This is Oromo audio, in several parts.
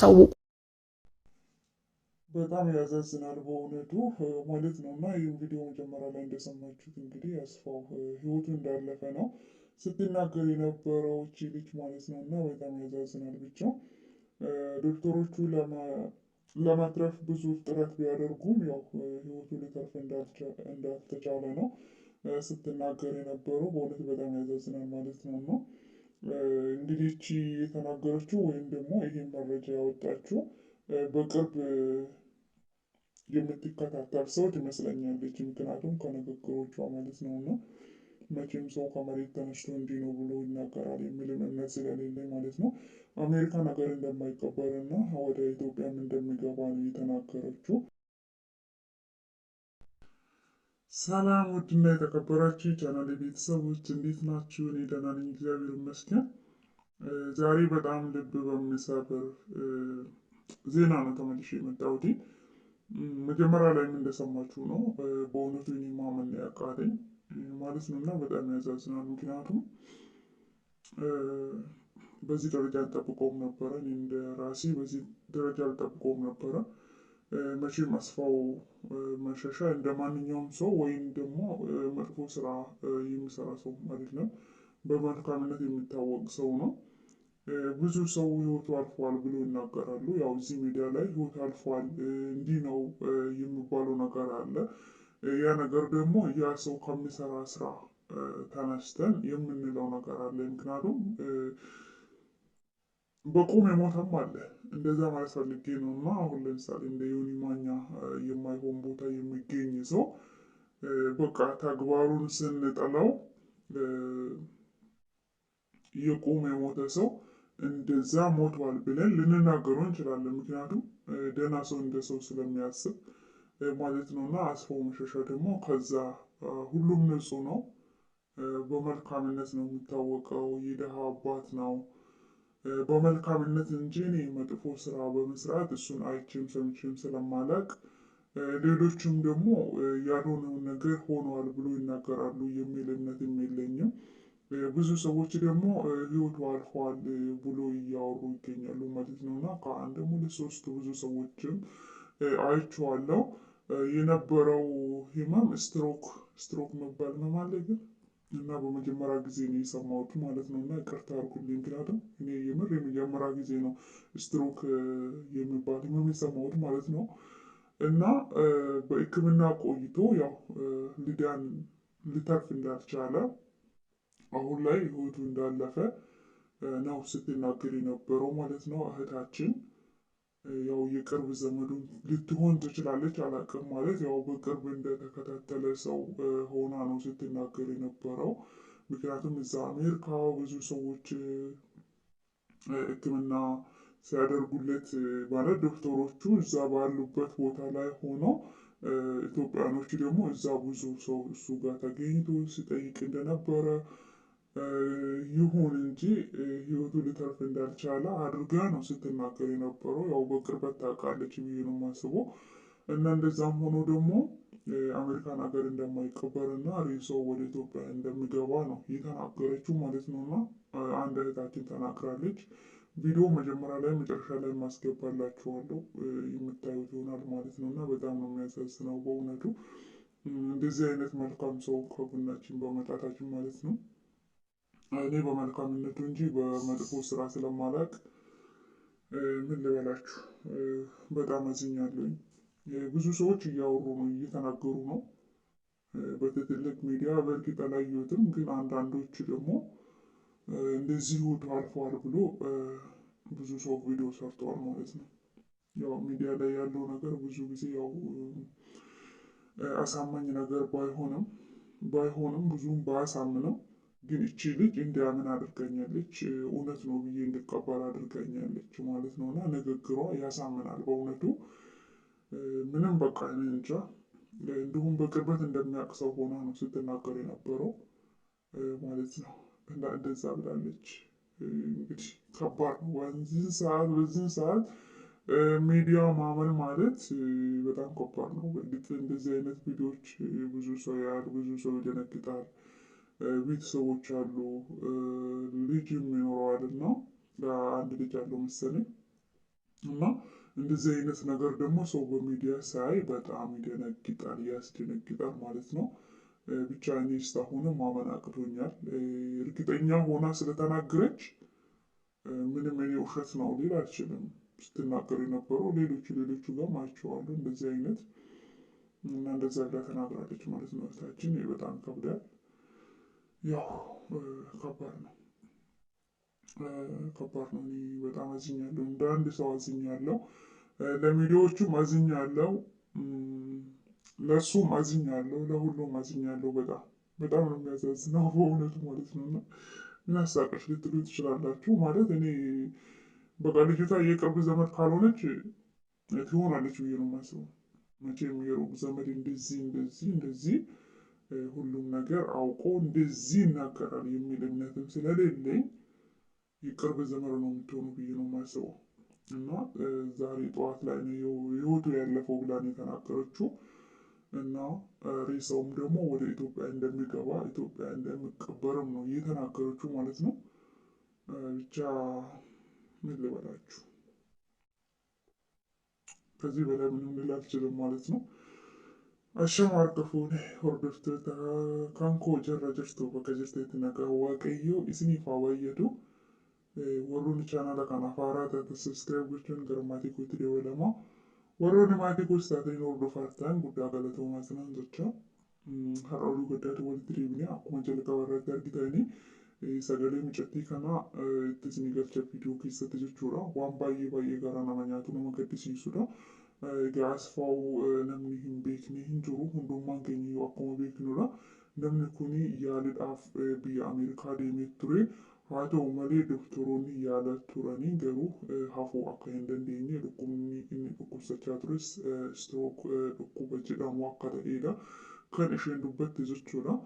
ታወቁ። በጣም ያሳዝናል በእውነቱ ማለት ነው። እና ይህን ቪዲዮ መጀመሪያ ላይ እንደሰማችሁት እንግዲህ አስፋው ህይወቱ እንዳለፈ ነው ስትናገር የነበረው እቺ ልጅ ማለት ነው። እና በጣም ያሳዝናል። ብቻ ዶክተሮቹ ለማትረፍ ብዙ ጥረት ቢያደርጉም ያው ህይወቱ ሊተርፍ እንዳልተቻለ ነው ስትናገር የነበረው። በእውነት በጣም ያሳዝናል ማለት ነው። እና እንግዲህ እቺ የተናገረችው ወይም ደግሞ ይህን መረጃ ያወጣችው በቅርብ የምትከታተል ሰው ትመስለኛለች። ምክንያቱም ከንግግሮቿ ማለት ነው። እና መቼም ሰው ከመሬት ተነስቶ እንዲህ ነው ብሎ ይናገራል የሚልም እምነት ስለሌለኝ ማለት ነው። አሜሪካ ነገር እንደማይቀበር እና ወደ ኢትዮጵያም እንደሚገባ ነው የተናገረችው። ሰላም ውድና የተከበራችሁ የቻናሌ ቤተሰቦች እንዴት ናችሁ? እኔ ደህና ነኝ፣ እግዚአብሔር ይመስገን። ዛሬ በጣም ልብ በሚሰብር ዜና ነው ተመልሼ የመጣሁት። መጀመሪያ ላይም እንደሰማችሁ ነው በእውነቱ እኔ ማመን ያቃተኝ ማለት ነው። እና በጣም ያሳዝናል። ምክንያቱም በዚህ ደረጃ አልጠብቀውም ነበረ። እኔ እንደ ራሴ በዚህ ደረጃ አልጠብቀውም ነበረ። መቼም አስፋው መሸሻ እንደ ማንኛውም ሰው ወይም ደግሞ መጥፎ ስራ የሚሰራ ሰው አይደለም። በመልካምነት የሚታወቅ ሰው ነው። ብዙ ሰው ህይወቱ አልፏል ብሎ ይናገራሉ። ያው እዚህ ሚዲያ ላይ ህይወቱ አልፏል እንዲህ ነው የሚባለው ነገር አለ። ያ ነገር ደግሞ ያ ሰው ከሚሰራ ስራ ተነስተን የምንለው ነገር አለ። ምክንያቱም በቁም የሞተም አለ። እንደዛ ማለት ፈልጌ ነው። እና አሁን ለምሳሌ እንደ ዮኒ ማኛ የማይሆን ቦታ የሚገኝ ሰው በቃ ተግባሩን ስንጠላው የቆመ የሞተ ሰው እንደዛ ሞቷል ብለን ልንናገረው እንችላለን። ምክንያቱም ደህና ሰው እንደ ሰው ስለሚያስብ ማለት ነው። እና አስፋው መሸሻ ደግሞ ከዛ ሁሉም ንጹህ ነው። በመልካምነት ነው የሚታወቀው። የደሃ አባት ነው። በመልካምነት እንጂ እኔ መጥፎ ስራ በመስራት እሱን አይቼም ሰምቼም ስለማላውቅ ሌሎችም ደግሞ ያልሆነውን ነገር ሆኗል ብሎ ይናገራሉ የሚል እምነትም የለኝም። ብዙ ሰዎች ደግሞ ህይወቱ አልፏል ብሎ እያወሩ ይገኛሉ ማለት ነው። እና ከአንድም ሁለት ሶስት ብዙ ሰዎችም አይቼዋለሁ። የነበረው ህመም ስትሮክ መባል ህመም አለ ግን እና በመጀመሪያ ጊዜ ነው የሰማሁት ማለት ነው። እና ይቅርታ አድርጉልኝ። ምክንያቱም እኔ የምር የመጀመሪያ ጊዜ ነው ስትሮክ የሚባል ህመም የሰማሁት ማለት ነው። እና በህክምና ቆይቶ ያው ሊተርፍ እንዳልቻለ አሁን ላይ ህይወቱ እንዳለፈ ነው ስትናገር የነበረው ማለት ነው እህታችን። ያው የቅርብ ዘመዱ ልትሆን ትችላለች፣ አላውቅም። ማለት ያው በቅርብ እንደተከታተለ ሰው ሆና ነው ስትናገር የነበረው። ምክንያቱም እዛ አሜሪካ ብዙ ሰዎች ህክምና ሲያደርጉለት ማለት ዶክተሮቹ እዛ ባሉበት ቦታ ላይ ሆነው ኢትዮጵያኖቹ ደግሞ እዛ ብዙ ሰው እሱ ጋር ተገኝቶ ሲጠይቅ እንደነበረ ይሁን እንጂ ህይወቱ ሊተርፍ እንዳልቻለ አድርጋ ነው ስትናገር የነበረው። ያው በቅርበት ታውቃለች ብዬ ነው የማስበው። እና እንደዛም ሆኖ ደግሞ አሜሪካን ሀገር እንደማይቀበር እና ሬሳው ወደ ኢትዮጵያ እንደሚገባ ነው የተናገረችው ማለት ነው። እና አንድ እህታችን ተናግራለች። ቪዲዮ መጀመሪያ ላይ መጨረሻ ላይ ማስገባላችኋለሁ የምታዩት ይሆናል ማለት ነው። እና በጣም ነው የሚያሳዝነው በእውነቱ እንደዚህ አይነት መልካም ሰው ከጎናችን በመጣታችን ማለት ነው። እኔ በመልካምነቱ እንጂ በመጥፎ ስራ ስለማላውቅ ምን ልበላችሁ በጣም አዝኛለሁኝ። ብዙ ሰዎች እያወሩ ነው እየተናገሩ ነው በትልቅ ሚዲያ። በእርግጥ አላየሁትም፣ ግን አንዳንዶች ደግሞ እንደዚህ ህይወቱ አልፏል ብሎ ብዙ ሰው ቪዲዮ ሰርተዋል ማለት ነው። ያው ሚዲያ ላይ ያለው ነገር ብዙ ጊዜ ያው አሳማኝ ነገር ባይሆንም ብዙም ባያሳምንም ግን እቺ ልጅ እንዲያምን አድርገኛለች። እውነት ነው ብዬ እንድቀበል አድርገኛለች ማለት ነው። እና ንግግሯ ያሳምናል በእውነቱ። ምንም በቃ እኔ እንጃ። እንዲሁም በቅርበት እንደሚያውቅ ሰው ሆና ነው ስትናገር የነበረው ማለት ነው። እንደዛ ብላለች። እንግዲህ ከባድ ነው። በዚህን ሰዓት ሚዲያ ማመን ማለት በጣም ከባድ ነው። በእርግጥ እንደዚህ አይነት ቪዲዮዎች ብዙ ሰው ያያል፣ ብዙ ሰው ይደነግጣል። ቤተሰቦች አሉ፣ ልጅም ይኖረዋል እና አንድ ልጅ አለው መሰለኝ እና እንደዚህ አይነት ነገር ደግሞ ሰው በሚዲያ ሳይ በጣም ይደነግጣል፣ ያስደነግጣል ማለት ነው። ብቻ እኔ እስካሁንም ማመን አቅቶኛል። እርግጠኛ ሆና ስለተናገረች ምንም እኔ ውሸት ነው ሊል አልችልም። ስትናገር የነበረው ሌሎቹ ጋር አይቼዋለሁ እንደዚህ አይነት እና እንደዛ ብላ ተናግራለች ማለት ነው። እህታችን በጣም ይከብዳል። ያው ከባድ ነው። ከባድ ነው። እኔ በጣም አዝኛለሁ። እንደ አንድ ሰው አዝኛለሁ። ለሚዲያዎቹም አዝኛለሁ። ለእሱም አዝኛለሁ። ለሁሉም አዝኛለሁ። በጣም በጣም ነው የሚያሳዝነው በእውነቱ ማለት ነው። እና ምን አሳቀሽ ልትሉ ትችላላችሁ። ማለት እኔ በቃ ልጅቷ የቅርብ ዘመድ ካልሆነች ትሆናለች ብዬ ነው የማስበው። መቼም የሩቅ ዘመድ እንደዚህ ሁሉም ነገር አውቆ እንደዚህ ይናገራል የሚል እምነትም ስለሌለኝ የቅርብ ዘመድ ነው የምትሆኑ ብዬ ነው የማስበው። እና ዛሬ ጠዋት ላይ ነው ህይወቱ ያለፈው ብላ ነው የተናገረችው። እና ሬሳውም ደግሞ ወደ ኢትዮጵያ እንደሚገባ ኢትዮጵያ እንደሚቀበርም ነው እየተናገረችው ማለት ነው። ብቻ ምን ልበላችሁ፣ ከዚህ በላይ ምንም ልል አልችልም ማለት ነው። Ashamarra fuune hordoftoota kan koo jarra jirtu bakka jirtetti nagaa waaqayyoo isiniif haa baay'atu. Warroonni chaanala kanaaf haaraa taate sabiskiraayib gochuun gara maatii kootti dabalama. Warroonni maatii koos taatanii hordofaa ta'an guddaa galatoomaa sinan jecha. Har'a oduu gaddaatu walitti deebinee akkuma jalqaba irratti argitanii sagalee mucattii kanaa itti isinii galcha viidiyoo keessatti jechuudha. Waan baay'ee garaa nama nyaatu nama gaddisiisudha. Egaa Asfaaw namni hin beekne hin jiru. Hundummaan keenya yoo akkuma beeknudha. Namni kun yaaliidhaaf biyya Ameerikaa deemee ture. Haa ta'u malee doktoroonni yaala turanii garuu hafuu akka hin dandeenye dhukkubni inni dhukkubsachaa tures strook dhukkuba jedhamu akka ta'edha kan isheen dubbatte jechuudha.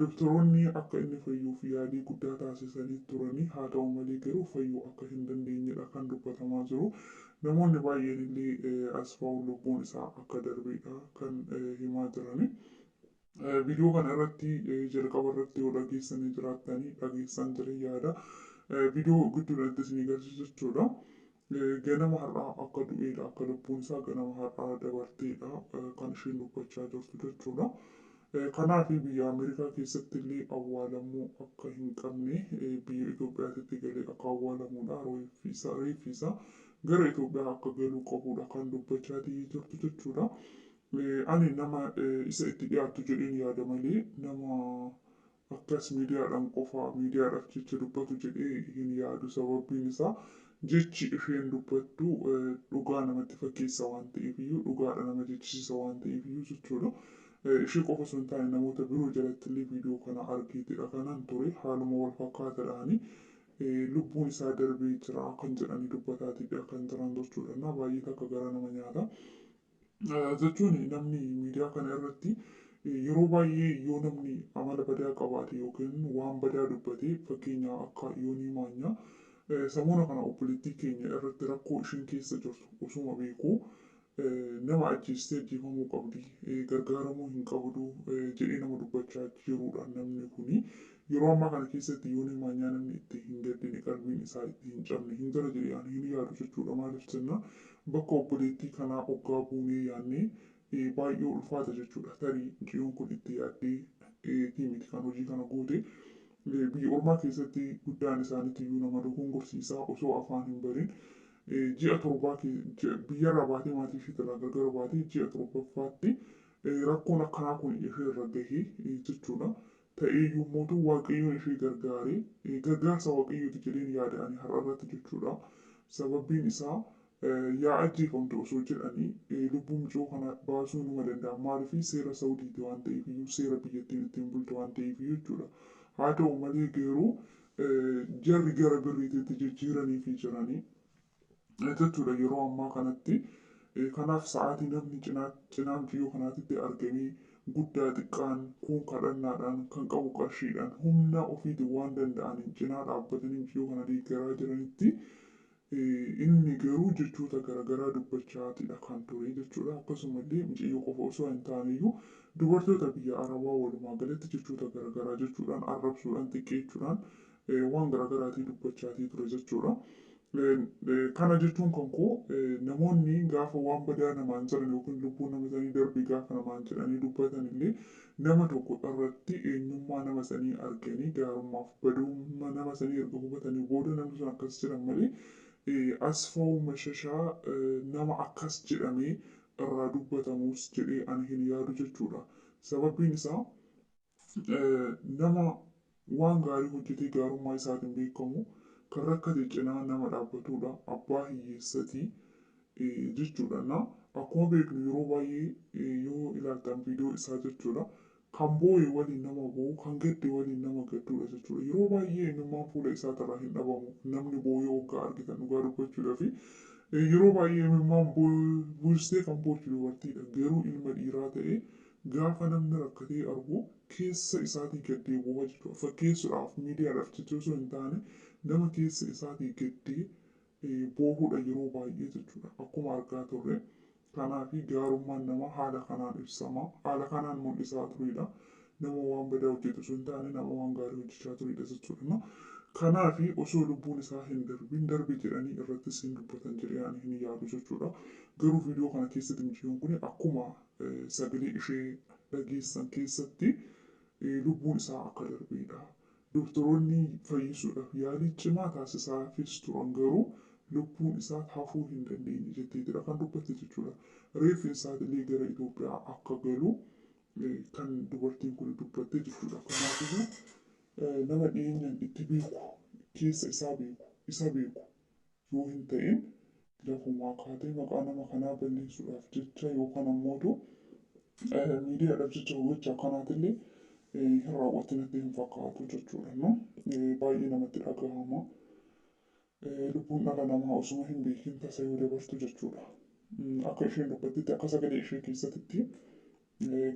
Doktoroonni akka inni fayyuuf yaalii guddaa taasisanii turanii haa ta'u malee garuu fayyuu akka hin dandeenyedha kan dubbatamaa jiru. Namoonni baay'een illee Asfaaw lubbuun isaa akka darbedha kan himaa jirani. Viidiyoo kana irratti jalqaba irratti yoo dhageessanii jiraattanii dhageessan jiran yaada. Viidiyoo gidduudhaatti isinii agarsiisu jechuudha. Ganama har'aa akka du'eedha, akka lubbuun isaa ganama har'aa dabarteedha kan isheen dubbachaa jirtu jechuudha. Kanaaf biyya Ameerikaa keessatti illee awwaalamuu akka hin qabne biyya Itoophiyaatti galee akka awwaalamuudha. Reeffi isaa gara Itoophiyaa akka galuu qabudha kan dubbachaa jirtu jechuudha. Ani nama isa itti dhiyaattu jedheen yaada malee nama akkas miidiyaadhaan qofa miidiyaadhaaf jecha dubbatu jedhee hin yaadu. Sababiin isaa jechi isheen dubbattu dhugaa namatti fakkeessa waan ta'eefiyyuu dhugaadha nama jechisiisa waan ta'eefiyyuu jechuudha. Ishee qofa osoo hin taane namoota biroo jalatti illee viidiyoo kana argeetidha kanan ture haaluma wal fakkaataadhaani. Lubbuun isaa darbee jira kan jedhanii dubbataatidha kan jiran jechuudha. Na baay'ee akka garaa nama nyaata. Jechuun namni miidiyaa kana irratti yeroo baay'ee yoo namni amala badaa qabaate yookiin waan badaa dubbate fakkeenya akka yoonii maanyaa sammuna kana obboleettii keenya irratti rakkoo isheen keessa jirtu osuma beekuu nama ajjeestee ajjeefamuu qabdi gargaaramuu hin qabdu jedhee nama dubbachaa jirudha namni kuni. Yeroo ammaa kana keessatti yoonii maanyaa namni itti hin gaddine qalbiin isaa itti hin cabne hin jira jedhee ani hin yaadu jechuudha. Maaliif jennaan bakka obboleettii kanaa hoggaa buunee yaadnee baay'ee ulfaata jechuudha. Tarii mucayyoon kun itti yaaddee miti kan hojii kana goote biyya ormaa keessatti guddaan isaaniitti iyyuu nama dogongorsiisaa osoo afaan hin barin ji'a torbaa biyyarraa baatee maatii ishee irraa gargar baatee ji'a torbaffaatti rakkoon akkanaa kun ishee irra gahee jechuudha. Ta'ee yommuutu waaqayyoon ishee gargaaree gargaarsa waaqayyooti jedheen yaada ani har'a irratti jechuudha. Sababiin isaa yaa ajjeefamte osoo jedhanii lubbuu mucoo kana baasuu numa danda'a. Maaliif seera Saawudiiti waan ta'eefiyyuu seera biyyattiin ittiin bultu waan ta'eefiyyuu jechuudha. Haa ta'u malee garuu jarri gara birriitti jijjiiranii jiranii jechuudha yeroo ammaa kanatti. Kanaaf sa'aatii namni cinaa mucayyoo kanaatitti argamee guddaa xiqqaan kun kadhannaadhaan kan qabu qarshiidhaan humna ofiitiin waan danda'aniin cinaa dhaabbatanii mucayyoo kana deeggaraa jiranitti inni garuu jechoota garaagaraa dubbachaatidha kan ture jechuudha. Akkasumallee mucayyoo qofa osoo hin taaneyyuu dubartoota biyya Arabaa walumaa galatti jechoota garaagaraa jechuudhaan arrabsuudhaan xiqqeechuudhaan waan garaagaraatii dubbachaatii ture jechuudha. Kana jechuun kan koo namoonni gaafa waan badaa namaan jiran yookiin lubbuun nama sanii darbii gaafa namaan jedhanii dubbatan illee nama tokko irratti eenyummaa nama sanii arganii gaarummaaf badummaa nama sanii erga hubatanii booda namni sun akkas jedhan malee Asfaaw Mashashaa nama akkas jedhamee irraa dubbatamus jedhee ani hin yaadu jechuudha. Sababiin isaa nama waan gaarii hojjetee gaarummaa isaatiin beekamu kan rakkate cinaa nama dhaabbatudha. Abbaa hiyyeessatii jechuudha. Na akkuma beeknu yeroo baay'ee yoo ilaaltan viidiyoo isaa jechuudha. Kan boo'e waliin nama boo'u, kan gadde waliin nama gaddudha jechuudha. Yeroo baay'ee eenyummaan fuula isaatirraa hin dhabamu. Namni boo'ee hoggaa argitan dhugaa dubbachuudhaa fi yeroo baay'ee eenyummaan buustee kan boo'u dubartiidha. Garuu ilma dhiiraa ta'ee gaafa namni rakkatee argu keessa isaatii gaddee boo'a jechuudha. Fakkeessuudhaaf miidiyaadhaaf jechuun osoo hin taane nama keessa isaatii gaddee boo'uudha yeroo baay'ee jechuudha. Akkuma argaa turre kanaaf gaarummaan nama haala kanaan ibsama. Haala kanaan mul'isaa turedha. Nama waan badaa hojjetu osoo hin taane nama waan gaarii hojjechaa turedha jechuudha. Kanaaf osoo lubbuun isaa hin darbin darbe jedhanii irrattis hin dubbatan jedhee ani hin yaadu jechuudha. Garuu viidiyoo kana keessatti mucayyoon kun akkuma sagalee ishee dhageessan keessatti lubbuun isaa akka darbedha. Doktoroonni fayyisuudhaaf yaalii cimaa taasisaafis turan garuu lubbuun isaa hafuu hin dandeenye jetteetidha kan dubbatte jechuudha. Reeffi isaatillee gara Itoophiyaa akka galu kan dubartiin kun dubbatte jechuudha. Kanaafuu nama dhiyeenyaan itti beeku keessa isa beeku yoo hin ta'in lafumaa kaatee maqaa nama kanaa balleessuudhaaf jecha yookaan ammoo miidiyaadhaaf jecha gocha kanaatillee hin raawwatinatti hin fakkaatu jechuudha. Baay'ee namatti dhagahama. Lubbuun dhala namaa osuma hin beekin tasa yoo dabartu jechuudha. Akka isheen dubbattetti akka sagalee ishee keessatti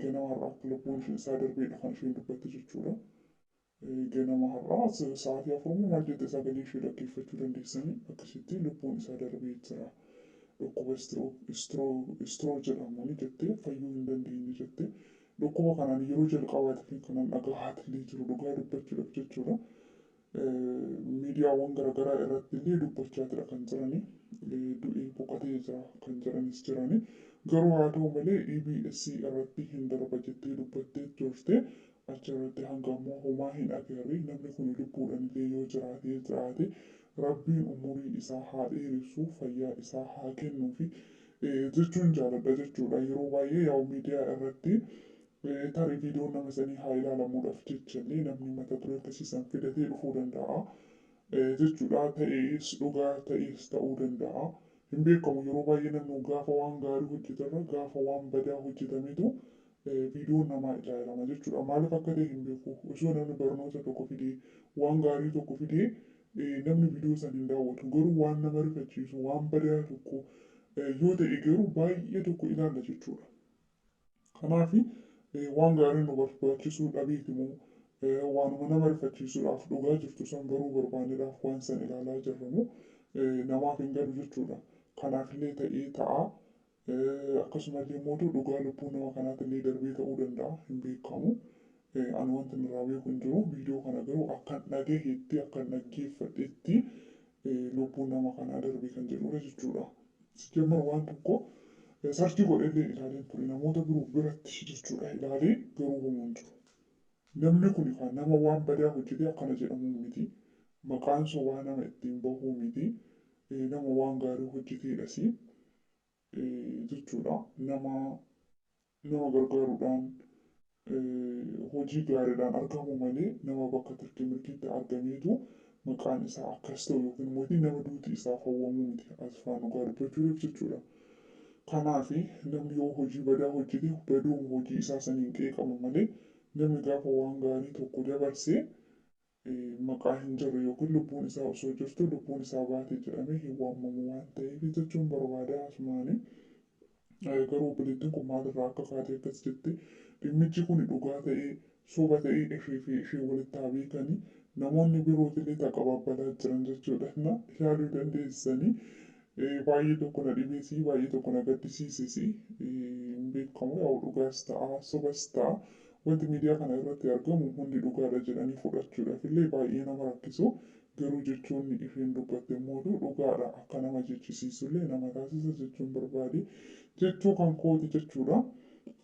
ganama har'aa akka lubbuun isaa darbedha kan isheen dubbatte jechuudha. Ganama har'aa sa'aatii afurmoo maal jette sagalee ishee dhaggeeffachuu dandeessanii akkasitti lubbuun isaa darbee jira. Dhukkuba istiroo jedhamanii jettee fayyuu hin dandeenye jettee dhukkuba kanaan yeroo jalqabaatiif kanan dhagahaatillee jiru dhugaa dubbachuudhaaf jechuudha. Miidiyaawwan garaagaraa irratti illee dubbachaatidha kan jiranii du'ee boqotee jira kan jiranis jiranii garuu haa ta'u malee EBS irratti hin darba jettee dubbattee turte achirratti hanga ammoo homaa hin agarre namni kun lubbuudhaan illee yoo jiraate rabbiin umurii isaa haa dheeressu fayyaa isaa haa kennuufi jechuun jaaladha jechuudha. Yeroo baay'ee yaa'u miidiyaa irratti tarii viidiyoon nama sanii haa ilaalamuudhaaf jechallee namni mata duree akkasiisan fidatee dhufuu danda'a jechuudha. Ta'ees dhugaa ta'ees ta'uu danda'a. Hin beekamu yeroo baay'ee namni gaafa waan gaarii hojjetarra gaafa waan badaa hojjetametu viidiyoon namaa ilaalama jechuudha. Maaliif akka ta'e hin beeku. Osoo namni barnoota tokko fidee waan gaarii tokko fidee namni viidiyoo san hin daawwatu. Garuu waan nama rifachiisu waan badaa tokko yoo ta'e garuu baay'ee tokko ilaalla jechuudha. Kanaaf waan gaarii nu barbaachisuu dhabeetimoo waanuma nama rifachiisuudhaaf dhugaa jirtu san baruu barbaanneedhaaf waan san ilaalaa jirramu namaaf hin galu jechuudha. Kanaafillee ta'ee ta'a. Akkasumallee immoo dhugaa lubbuu nama kanaatillee darbee ta'uu danda'a hin beekamu. Ani wanta nurraa beeku hin jiru viidiyoo kana garuu akkan dhagaheetti akkan dhaggeeffadhetti lubbuun nama kanaa darbee kan jedhudha jechuudha. Sijammar waan tokko sarchii godhee ilaaleen ture namoota biroo biratti jechuudha ilaalee garuu homuun jiru. Namni kun kan nama waan badaa hojjetee akkana jedhamu miti. Maqaan sobaa nama ittiin bahuu miti. Nama waan gaarii hojjeteedhas jechuudha. Nama gargaaruudhaan hojii gaariidhaan argamu malee nama bakka tirkii mirkiitti argameetu maqaan isaa akkas ta'u yookiin immoo nama duuti isaa hawwamuu miti asfaan dhugaa dubbachuudhaaf jechuudha. Kanaaf namni yoo hojii badaa hojjete baduun hojii isaa saniin qeeqama malee namni gaafa waan gaarii tokko dabarsee maqaa hin jirre yookiin lubbuun isaa osoo jirtu lubbuun isaa baate jedhamee hin waamamu waan ta'eef jechuun barbaada asumaanii. Garuu obboleettiin kun maalirraa akka kaatee akkas jette dhimmichi kun dhugaa ta'ee soba ta'ee ishee fi ishee walitti haa beekanii namoonni birootillee taqababbalaa jiran jechuudha. Ilaaluu dandeessanii. Baay'ee tokko na dhibeesii baay'ee tokko na gaddisiisesi hin beekamu yaa'u dhugaas ta'a sobas ta'a wanti miidiyaa kana irratti argamu hundi dhugaadha jedhanii fudhachuudhaaf illee baay'ee nama rakkisu garuu jechoonni isheen dubbatte immoo dhugaadha akka nama jechisiisullee nama taasisa jechuun barbaade jechuu kan kooti jechuudha.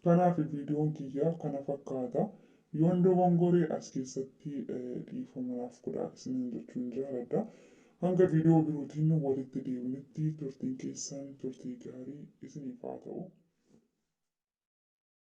Kanaaf viidiyoon kiyyaa kana fakkaata. Yoon dogongoree as keessatti dhiifama naaf godhaa isiniin jechuun jaalladha. Hanga viidiyoo birootiin walitti deebinutti turtiin keessan turtii gaarii isiniif haa ta'u.